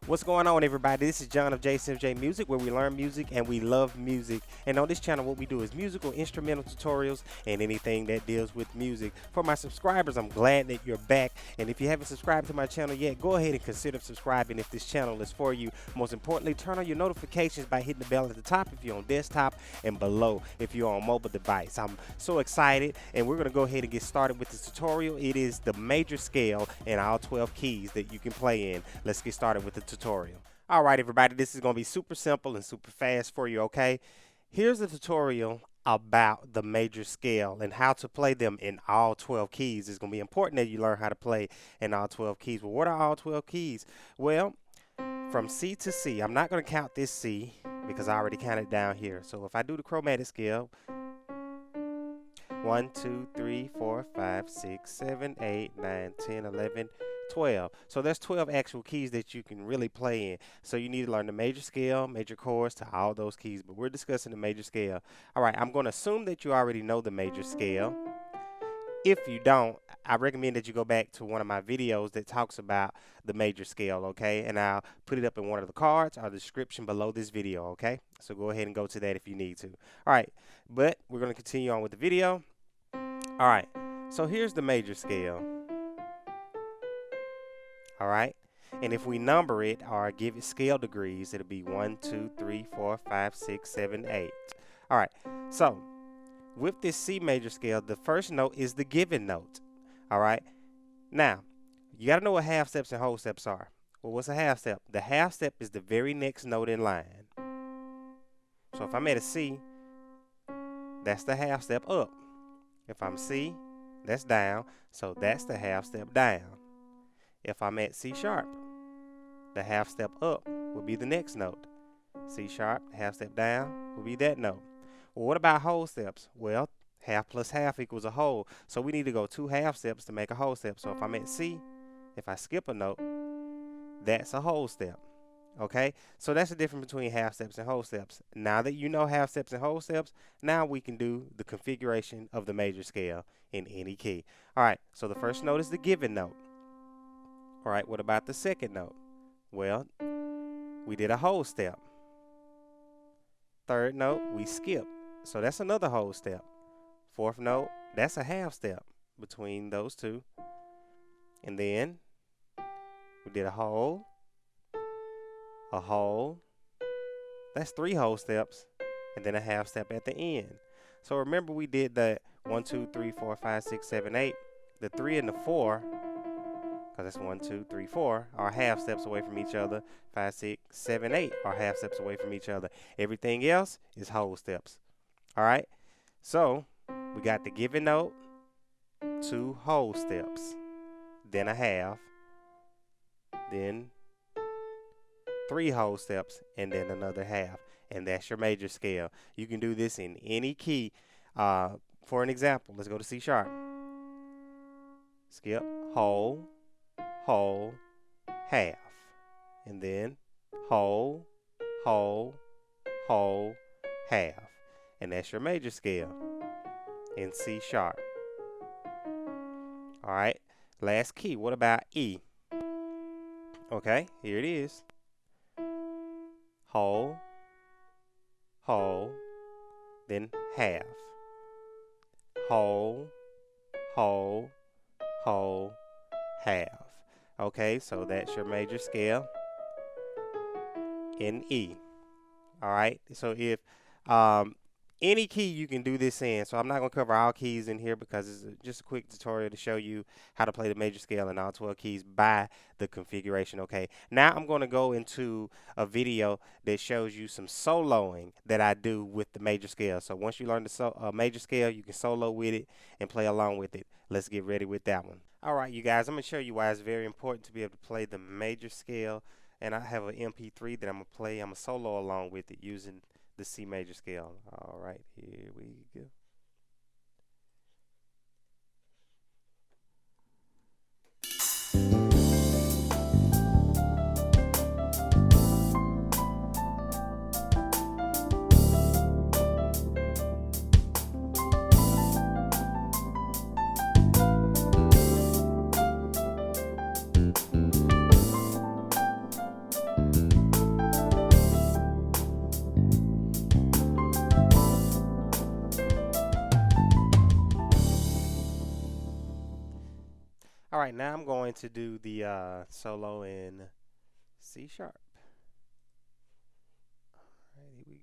What's going on, everybody? This is John of JCMJ Music, where we learn music and we love music. And on this channel, what we do is musical instrumental tutorials and anything that deals with music. For my subscribers, I'm glad that you're back. And if you haven't subscribed to my channel yet, go ahead and consider subscribing if this channel is for you. Most importantly, turn on your notifications by hitting the bell at the top if you're on desktop and below if you're on mobile device. I'm so excited, and we're going to go ahead and get started with this tutorial. It is the major scale in all 12 keys that you can play in. Let's get started with the tutorial. All right, everybody, this is going to be super simple and super fast for you, okay? Here's a tutorial about the major scale and how to play them in all 12 keys. It's going to be important that you learn how to play in all 12 keys. Well, what are all 12 keys? Well, from C to C, I'm not going to count this C because I already counted down here. So if I do the chromatic scale, 1, 2, 3, 4, 5, 6, 7, 8, 9, 10, 11, 12. So there's 12 actual keys that you can really play in. So you need to learn the major scale, major chords to all those keys, but we're discussing the major scale. All right, I'm going to assume that you already know the major scale. If you don't, I recommend that you go back to one of my videos that talks about the major scale, okay? And I'll put it up in one of the cards or the description below this video, okay? So go ahead and go to that if you need to. All right, but we're going to continue on with the video. All right, so here's the major scale. All right, and if we number it or give it scale degrees, it'll be 1, 2, 3, 4, 5, 6, 7, 8. All right, so with this C major scale, the first note is the given note. All right, now you got to know what half steps and whole steps are. Well, what's a half step? The half step is the very next note in line. So if I'm at a C, that's the half step up. If I'm C, that's down, so that's the half step down. If I'm at C sharp, the half step up will be the next note. C sharp, half step down will be that note. Well, what about whole steps? Well, half plus half equals a whole. So we need to go 2 half steps to make a whole step. So if I'm at C, if I skip a note, that's a whole step. Okay, so that's the difference between half steps and whole steps. Now that you know half steps and whole steps, now we can do the configuration of the major scale in any key. All right, so the first note is the given note. All right, what about the second note? Well, we did a whole step. Third note, we skipped. So that's another whole step. Fourth note, that's a half step between those two. And then we did a whole, that's 3 whole steps, and then a half step at the end. So remember, we did the 1, 2, 3, 4, 5, 6, 7, 8. The 3 and the 4, because that's 1, 2, 3, 4, are half steps away from each other. 5, 6, 7, 8 are half steps away from each other. Everything else is whole steps. All right, so we got the given note, 2 whole steps, then a half, then 3 whole steps, and then another half, and that's your major scale. You can do this in any key. For an example, let's go to C sharp. Skip, whole, half, and then whole, half, and that's your major scale in C sharp. All right, last key. What about E? Okay, here it is. Whole, then half. Whole, half. Okay, so that's your major scale in E. All right, so if any key you can do this in, so I'm not going to cover all keys in here because it's just a quick tutorial to show you how to play the major scale in all 12 keys by the configuration. Okay, now I'm going to go into a video that shows you some soloing that I do with the major scale. So once you learn the major scale, you can solo with it and play along with it. Let's get ready with that one. All right, you guys, I'm going to show you why it's very important to be able to play the major scale. And I have an MP3 that I'm going to play. I'm going to solo along with it using the C major scale. All right, here we go. All right, now I'm going to do the solo in C sharp. All right, here we go.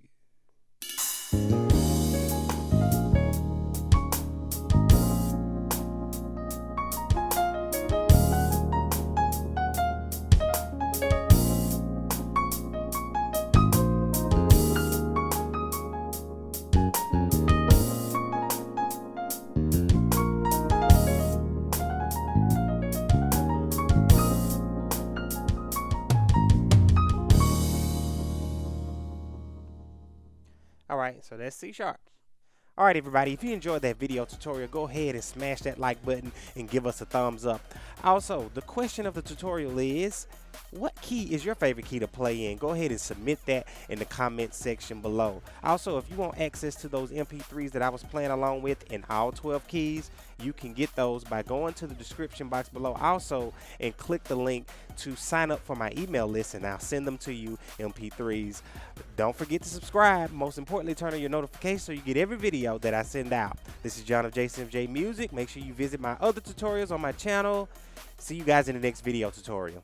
All right, so that's C sharp. All right, everybody, if you enjoyed that video tutorial, go ahead and smash that like button and give us a thumbs up. Also, the question of the tutorial is, what key is your favorite key to play in? Go ahead and submit that in the comment section below. Also, if you want access to those MP3s that I was playing along with in all 12 keys, you can get those by going to the description box below also and click the link to sign up for my email list, and I'll send them to you MP3s. Don't forget to subscribe. Most importantly, turn on your notifications so you get every video that I send out. This is John of JCMJ Music. Make sure you visit my other tutorials on my channel. See you guys in the next video tutorial.